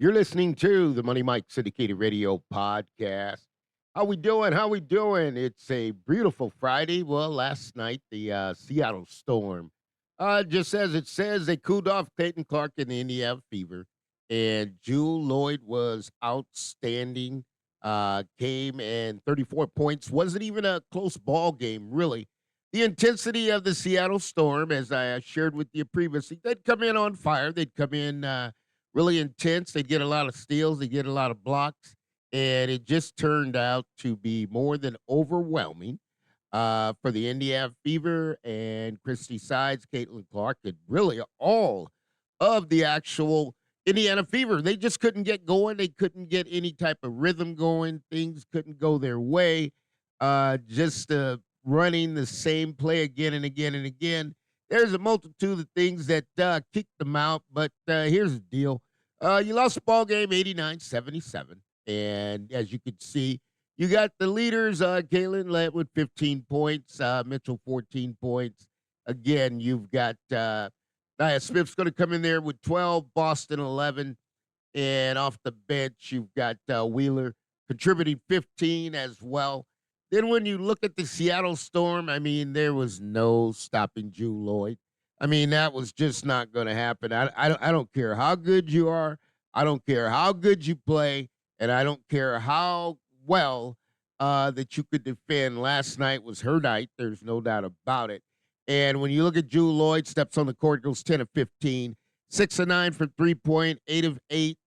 You're listening to the Money Mike Syndicated Radio podcast. How we doing? How we doing? It's a beautiful Friday. Well, last night the Seattle Storm, just as it says, they cooled off Caitlin Clark in the Indiana Fever, and Jewell Loyd was outstanding. Came and 34 points. Wasn't even a close ball game, really. The intensity of the Seattle Storm, as I shared with you previously, they'd come in on fire. They'd come in. Really intense. They get a lot of steals, they get a lot of blocks, and it just turned out to be more than overwhelming for the Indiana Fever and Christie Sides, Caitlin Clark, and really all of the actual Indiana Fever. They just couldn't get going. They couldn't get any type of rhythm going. Things couldn't go their way. Just running the same play again and again and again. There's a multitude of things that kicked them out, but here's the deal. You lost the ball game 89-77, and as you can see, you got the leaders, Caitlin led with 15 points, Mitchell 14 points. Again, you've got Nia Smith's going to come in there with 12, Boston 11, and off the bench, you've got Wheeler contributing 15 as well. Then when you look at the Seattle Storm, I mean, there was no stopping Jewell Loyd. I mean, that was just not going to happen. I don't care how good you are. I don't care how good you play. And I don't care how well that you could defend. Last night was her night. There's no doubt about it. And when you look at Jewell Loyd, steps on the court, goes 10 of 15, 6 of 9 for 3-point, 8 of 8.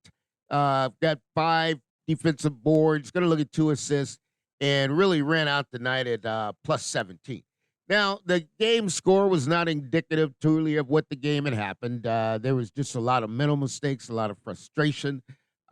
Got 5 defensive boards, going to look at 2 assists, and really ran out the night at plus 17. Now, the game score was not indicative truly of what the game had happened. There was just a lot of mental mistakes, a lot of frustration,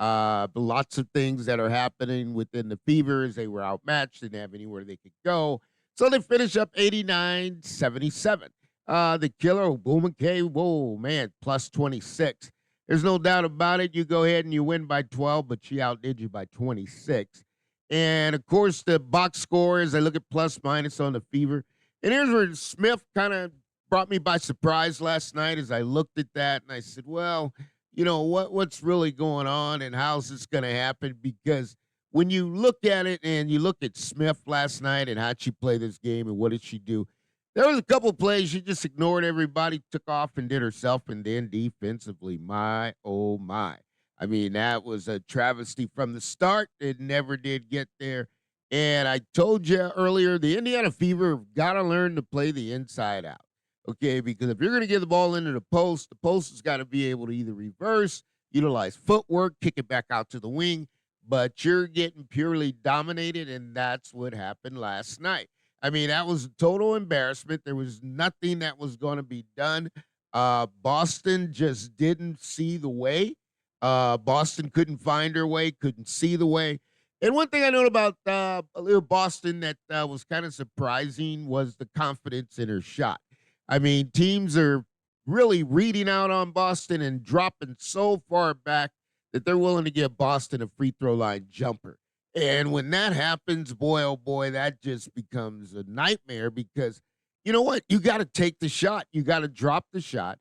lots of things that are happening within the Fevers. They were outmatched, didn't have anywhere they could go. So they finish up 89-77. The killer, Boom K, whoa, man, plus 26. There's no doubt about it. You go ahead and you win by 12, but she outdid you by 26. And, of course, the box score, as I look at plus minus on the Fever, and here's where Smith kind of brought me by surprise last night as I looked at that, and I said, well, you know, what's really going on and how's this going to happen? Because when you look at it and you look at Smith last night and how'd she play this game and what did she do, there was a couple plays she just ignored everybody, took off and did herself, and then defensively, my, oh, my. I mean, that was a travesty from the start. It never did get there. And I told you earlier, the Indiana Fever have got to learn to play the inside out, okay? Because if you're going to get the ball into the post has got to be able to either reverse, utilize footwork, kick it back out to the wing, but you're getting purely dominated, and that's what happened last night. I mean, that was a total embarrassment. There was nothing that was going to be done. Boston just didn't see the way. Boston couldn't find her way, couldn't see the way. And one thing I know about a little Boston that was kind of surprising was the confidence in her shot. I mean, teams are really reading out on Boston and dropping so far back that they're willing to give Boston a free throw line jumper. And when that happens, boy, oh boy, that just becomes a nightmare because you know what? You got to take the shot. You got to drop the shot.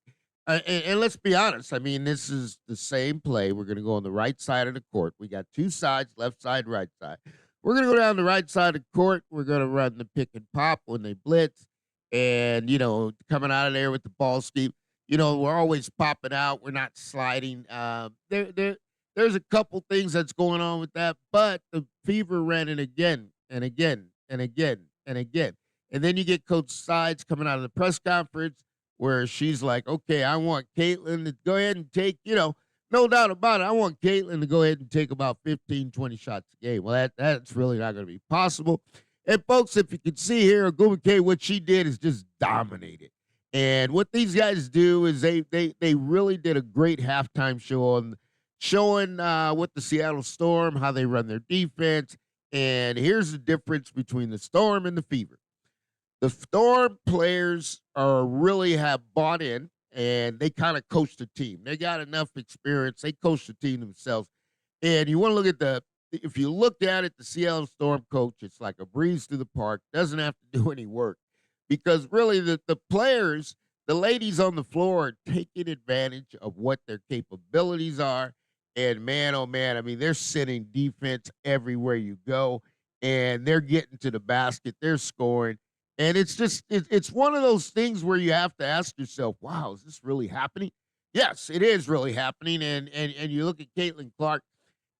And let's be honest. I mean, this is the same play. We're going to go on the right side of the court. We got 2 sides, left side, right side. We're going to go down the right side of the court. We're going to run the pick and pop when they blitz. And, you know, coming out of there with the ball scheme, you know, we're always popping out. We're not sliding. There's a couple things that's going on with that. But the Fever ran it again and again and again and again. And then you get Coach Sides coming out of the press conference, where she's like, okay, I want Caitlin to go ahead and take, you know, no doubt about it. I want Caitlin to go ahead and take about 15, 20 shots a game. Well, that's really not going to be possible. And, folks, if you can see here, Aguma K, what she did is just dominated. And what these guys do is they really did a great halftime show on showing what the Seattle Storm, how they run their defense. And here's the difference between the Storm and the Fever. The Storm players really have bought in, and they kind of coach the team. They got enough experience. They coach the team themselves. And you want to look at if you look at it, the Seattle Storm coach, it's like a breeze through the park, doesn't have to do any work. Because really the players, the ladies on the floor are taking advantage of what their capabilities are And man, oh man, I mean, they're sending defense everywhere you go, and they're getting to the basket, they're scoring. And it's just it's one of those things where you have to ask yourself, wow, is this really happening? Yes, it is really happening. And you look at Caitlin Clark.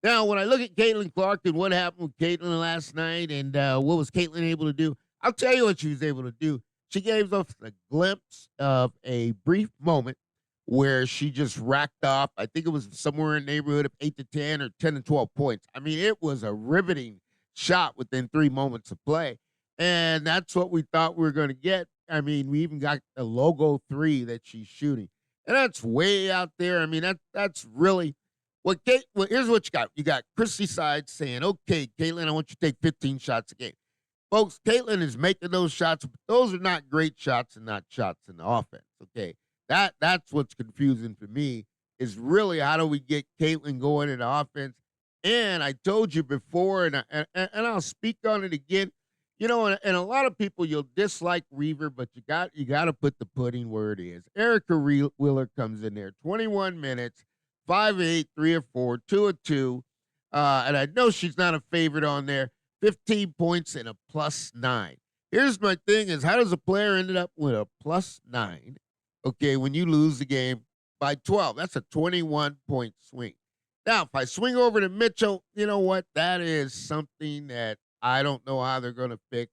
Now, when I look at Caitlin Clark and what happened with Caitlin last night and what was Caitlin able to do, I'll tell you what she was able to do. She gave us a glimpse of a brief moment where she just racked off, I think it was somewhere in the neighborhood of 8 to 10 or 10 to 12 points. I mean, it was a riveting shot within 3 moments of play. And that's what we thought we were going to get. I mean, we even got a logo three that she's shooting. And that's way out there. I mean, that's really well, here's what you got. You got Christie Sides saying, okay, Caitlin, I want you to take 15 shots a game. Folks, Caitlin is making those shots, but those are not great shots and not shots in the offense. Okay. That's what's confusing for me is really how do we get Caitlin going in the offense? And I told you before, and I'll speak on it again. You know, and a lot of people you'll dislike Reaver, but you got to put the pudding where it is. Erica Wheeler comes in there, 21 minutes, 5-8, 3 of 4, 2 of 2, and I know she's not a favorite on there. 15 points and a +9. Here's my thing: is how does a player end up with a +9? Okay, when you lose the game by 12, that's a 21-point swing. Now, if I swing over to Mitchell, you know what? That is something that I don't know how they're going to fix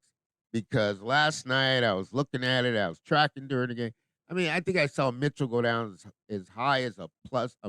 because last night I was looking at it. I was tracking during the game. I mean, I think I saw Mitchell go down as high as a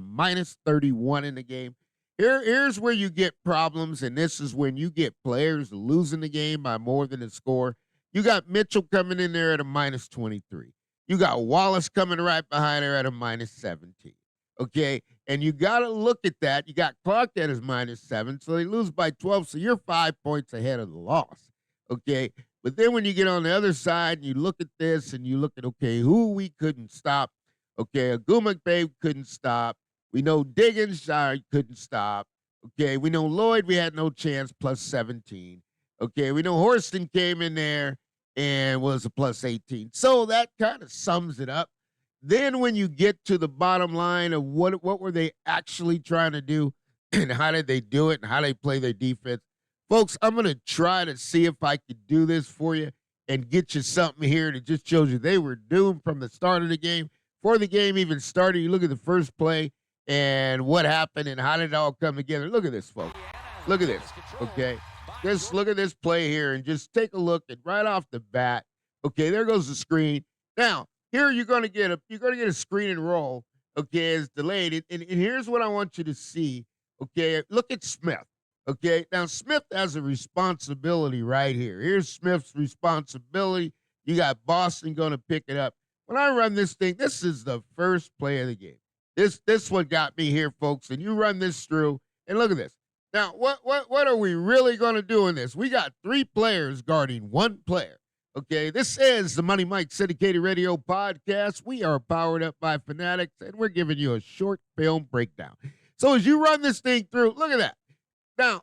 -31 in the game. Here's where you get problems, and this is when you get players losing the game by more than a score. You got Mitchell coming in there at a -23. You got Wallace coming right behind her at a -17. Okay. And you got to look at that. You got Clark at his -7. So they lose by 12. So you're 5 points ahead of the loss. Okay. But then when you get on the other side and you look at this and you look at, okay, who we couldn't stop. Okay. Agumagbe couldn't stop. We know Diggins couldn't stop. Okay. We know Lloyd, we had no chance, +17. Okay. We know Horston came in there and was a +18. So that kind of sums it up. Then when you get to the bottom line of what were they actually trying to do and how did they do it and how they play their defense, folks, I'm going to try to see if I could do this for you and get you something here that just shows you they were doomed from the start of the game. Before the game even started, you look at the first play and what happened and how did it all come together. Look at this, folks. Look at this, okay? Just look at this play here and just take a look at right off the bat. Okay, there goes the screen. Now, here you're gonna get a screen and roll. Okay, it's delayed. And here's what I want you to see. Okay, look at Smith. Okay, now Smith has a responsibility right here. Here's Smith's responsibility. You got Boston gonna pick it up. When I run this thing, this is the first play of the game. This what got me here, folks. And you run this through, and look at this. Now, what are we really going to do in this? We got 3 players guarding 1 player. Okay, this is the Money Mike Syndicated Radio Podcast. We are powered up by Fanatics, and we're giving you a short film breakdown. So as you run this thing through, look at that.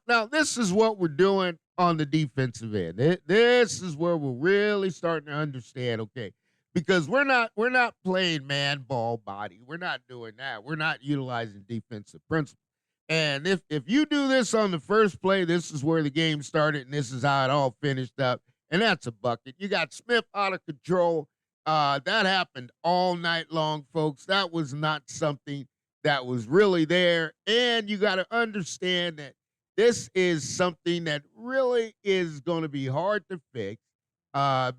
Now this is what we're doing on the defensive end. This is where we're really starting to understand, okay, because we're not playing man ball body. We're not doing that. We're not utilizing defensive principles. And if you do this on the first play, this is where the game started, and this is how it all finished up. And that's a bucket. You got Smith out of control. That happened all night long, folks. That was not something that was really there. And you got to understand that this is something that really is going to be hard to fix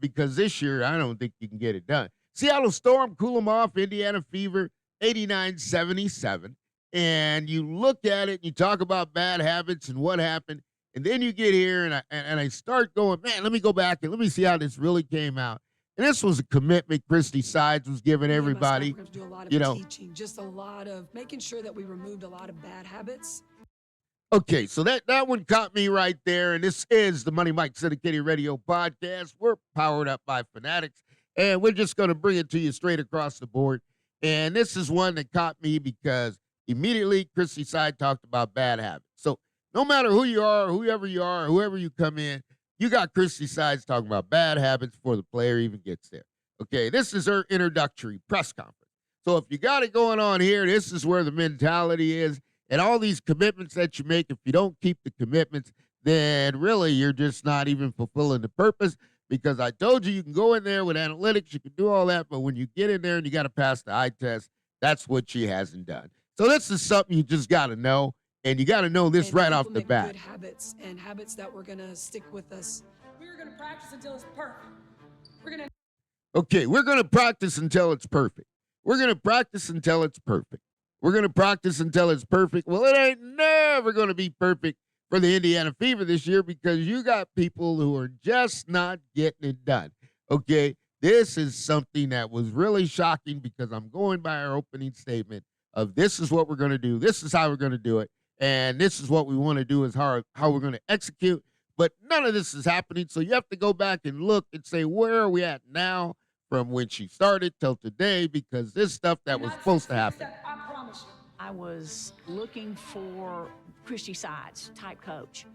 because this year I don't think you can get it done. Seattle Storm, cool them off. Indiana Fever, 89-77. And you look at it and you talk about bad habits and what happened. And then you get here and I start going, man, let me go back and let me see how this really came out. And this was a commitment Christie Sides was giving everybody. We're going to do a lot of teaching, just a lot of making sure that we removed a lot of bad habits. Okay, so that one caught me right there. And this is the Money Mike Syndicated Radio Podcast. We're powered up by Fanatics. And we're just going to bring it to you straight across the board. And this is one that caught me because immediately Christie Side talked about bad habits. So no matter who you are, whoever you come in, you got Christie Sides talking about bad habits before the player even gets there. Okay, this is her introductory press conference. So if you got it going on here, this is where the mentality is. And all these commitments that you make, if you don't keep the commitments, then really you're just not even fulfilling the purpose. Because I told you, you can go in there with analytics, you can do all that, but when you get in there and you got to pass the eye test, that's what she hasn't done. So this is something you just got to know, and you got to know this and right off the implement bat. good habits and habits that we're going to stick with us. We are going to practice until it's perfect. We're going to. Okay, we're going to practice until it's perfect. We're going to practice until it's perfect. We're going to practice until it's perfect. Well, it ain't never going to be perfect for the Indiana Fever this year because you got people who are just not getting it done. Okay, this is something that was really shocking because I'm going by our opening statement of this is what we're going to do. This is how we're going to do it. And this is what we want to do is how we're going to execute. But none of this is happening. So you have to go back and look and say, where are we at now from when she started till today? Because this stuff that was supposed to happen. I promise you. I was looking for Christie Sides type coach.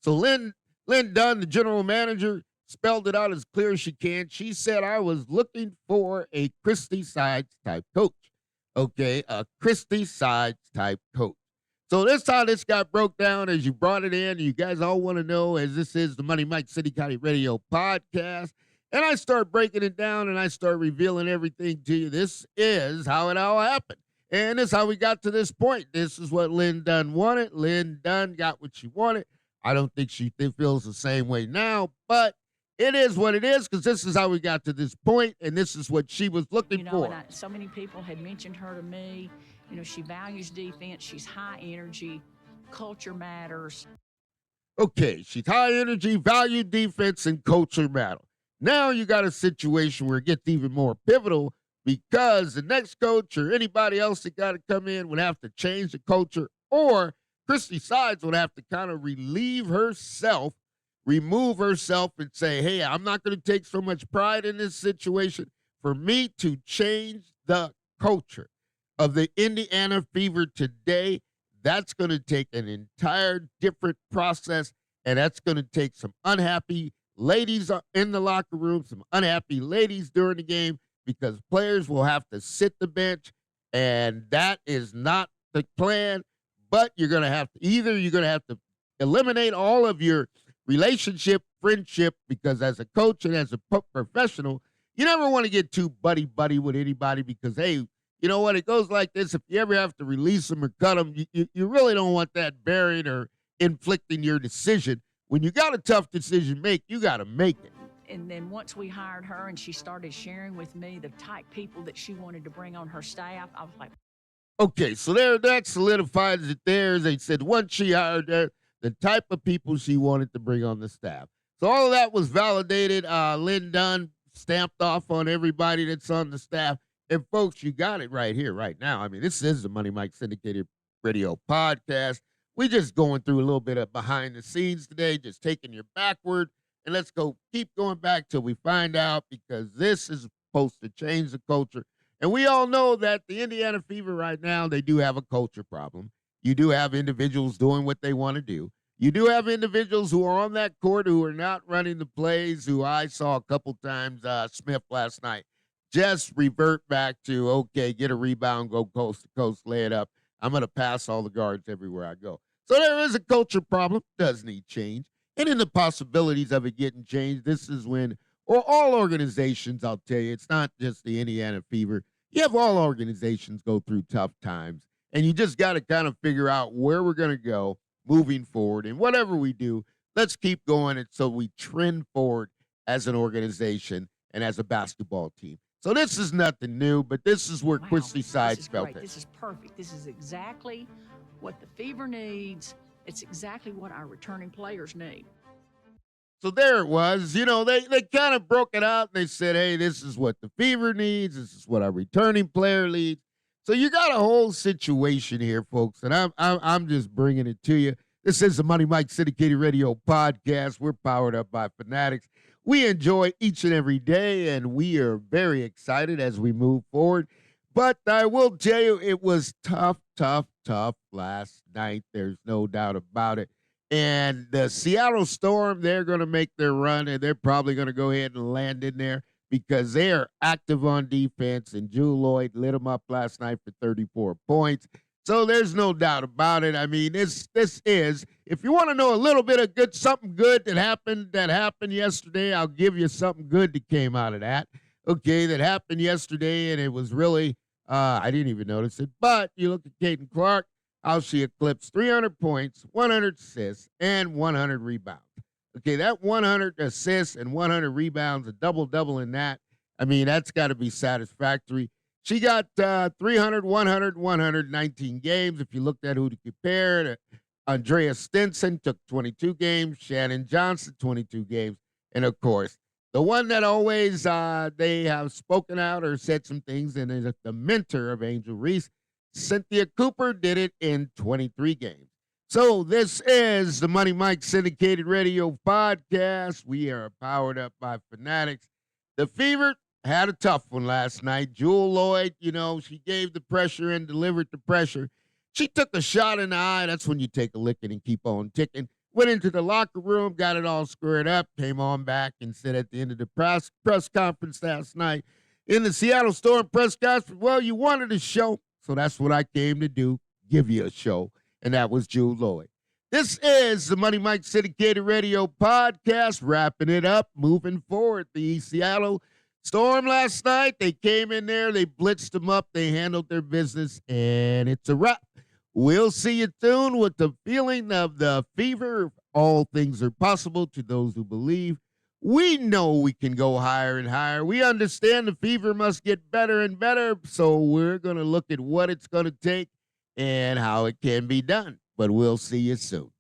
So Lynn Dunn, the general manager, spelled it out as clear as she can. She said, I was looking for a Christie Sides type coach. Okay, a Christie Sides type coach. So that's how this got broke down as you brought it in. You guys all want to know, as this is the Money Mike City County Radio podcast. And I start breaking it down and I start revealing everything to you. This is how it all happened. And this is how we got to this point. This is what Lynn Dunn wanted. Lynn Dunn got what she wanted. I don't think she feels the same way now, but it is what it is because this is how we got to this point, and this is what she was looking for. And so many people had mentioned her to me. You know, she values defense. She's high energy. Culture matters. Okay, she's high energy, value defense, and culture matter. Now you got a situation where it gets even more pivotal because the next coach or anybody else that got to come in would have to change the culture, or Christie Sides would have to kind of remove herself, and say, hey, I'm not going to take so much pride in this situation. For me to change the culture of the Indiana Fever today, that's going to take an entire different process, and that's going to take some unhappy ladies in the locker room, some unhappy ladies during the game, because players will have to sit the bench, and that is not the plan. But you're going to have to eliminate all of your relationship, friendship, because as a coach and as a professional, you never want to get too buddy-buddy with anybody because, hey, you know what? It goes like this. If you ever have to release them or cut them, you really don't want that bearing or inflicting your decision. When you got a tough decision to make, you got to make it. And then once we hired her and she started sharing with me the type people that she wanted to bring on her staff, I was like, okay, so that solidifies it there. They said once she hired her, the type of people she wanted to bring on the staff. So all of that was validated. Lynn Dunn stamped off on everybody that's on the staff. And folks, you got it right here, right now. I mean, this is the Money Mike Syndicated Radio podcast. We just going through a little bit of behind the scenes today, just taking you backward. And let's keep going back till we find out, because this is supposed to change the culture. And we all know that the Indiana Fever right now, they do have a culture problem. You do have individuals doing what they want to do. You do have individuals who are on that court who are not running the plays, who I saw a couple times, Smith last night, just revert back to, okay, get a rebound, go coast to coast, lay it up. I'm going to pass all the guards everywhere I go. So there is a culture problem, does need change. And in the possibilities of it getting changed, this is when, or all organizations, I'll tell you, it's not just the Indiana Fever. You have all organizations go through tough times, and you just got to kind of figure out where we're going to go moving forward. And whatever we do, let's keep going and so we trend forward as an organization and as a basketball team. So this is nothing new, but this is where Christie Sides felt it. This is perfect. This is exactly what the Fever needs. It's exactly what our returning players need. So there it was. You know, they kind of broke it out and they said, hey, this is what the Fever needs. This is what our returning player needs. So you got a whole situation here, folks, and I'm just bringing it to you. This is the Money Mike Syndicated Radio podcast. We're powered up by Fanatics. We enjoy each and every day, and we are very excited as we move forward. But I will tell you, it was tough last night. There's no doubt about it. And the Seattle Storm, they're going to make their run, and they're probably going to go ahead and land in there because they are active on defense. And Jewell Loyd lit them up last night for 34 points. So there's no doubt about it. I mean, this is, if you want to know a little bit of something good that happened yesterday, I'll give you something good that came out of that. Okay, that happened yesterday, and it was really I didn't even notice it. But you look at Caitlin Clark, how she eclipsed 300 points, 100 assists, and 100 rebounds. Okay, that 100 assists and 100 rebounds, a double-double in that. I mean, that's got to be satisfactory. She got 300, 100, 119 games. If you looked at who to compare, Andrea Stinson took 22 games, Shannon Johnson, 22 games. And, of course, the one that always they have spoken out or said some things, and is the mentor of Angel Reese, Cynthia Cooper, did it in 23 games. So this is the Money Mike Syndicated Radio Podcast. We are powered up by Fanatics. The Fever had a tough one last night. Jewell Loyd, she gave the pressure and delivered the pressure. She took a shot in the eye. That's when you take a licking and keep on ticking. Went into the locker room, got it all squared up, came on back and said at the end of the press conference last night in the Seattle Storm press conference, well, you wanted a show, so that's what I came to do, give you a show, and that was Jewell Loyd. This is the Money Mike Syndicated Radio Podcast, wrapping it up, moving forward. The Seattle Storm last night, they came in there, they blitzed them up, they handled their business, and it's a wrap. We'll see you soon with the feeling of the Fever. All things are possible to those who believe. We know we can go higher and higher. We understand the Fever must get better and better, so we're going to look at what it's going to take and how it can be done. But we'll see you soon.